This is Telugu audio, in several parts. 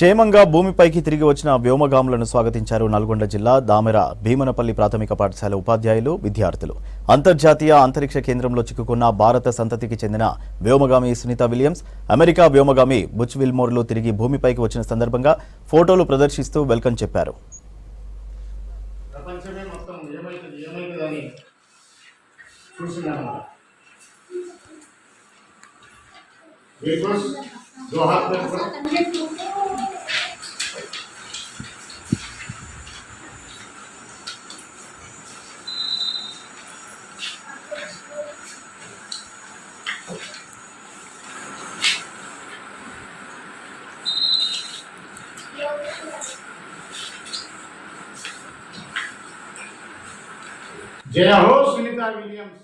క్షేమంగా భూమిపైకి తిరిగి వచ్చిన వ్యోమగాములను స్వాగతించారు నల్గొండ జిల్లా దామెర భీమనపల్లి ప్రాథమిక పాఠశాల ఉపాధ్యాయులు, విద్యార్థులు. అంతర్జాతీయ అంతరిక్ష కేంద్రంలో చిక్కుకున్న భారత సంతతికి చెందిన వ్యోమగామి సునీత విలియమ్స్, అమెరికా వ్యోమగామి బుచ్ విల్మోర్లు తిరిగి భూమిపైకి వచ్చిన సందర్భంగా ఫోటోలు ప్రదర్శిస్తూ వెల్కమ్ చెప్పారు. जय हो सुनीता विलियम्स।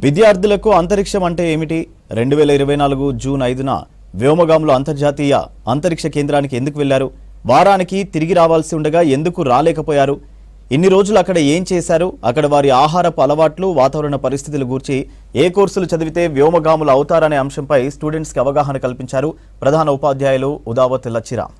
విద్యార్థులకు అంతరిక్షం అంటే ఏమిటి? 2024 జూన్ 5న వ్యోమగాములు అంతర్జాతీయ అంతరిక్ష కేంద్రానికి ఎందుకు వెళ్లారు? వారానికి తిరిగి రావాల్సి ఉండగా ఎందుకు రాలేకపోయారు? ఇన్ని రోజులు అక్కడ ఏం చేశారు? అక్కడ వారి ఆహారపు అలవాట్లు, వాతావరణ పరిస్థితుల గురించి ఏ కోర్సులు చదివితే వ్యోమగాములు అవుతారనే అంశంపై స్టూడెంట్స్కి అవగాహన కల్పించారు ప్రధాన ఉపాధ్యాయులు ఉదావత్ లచ్చిరామ్.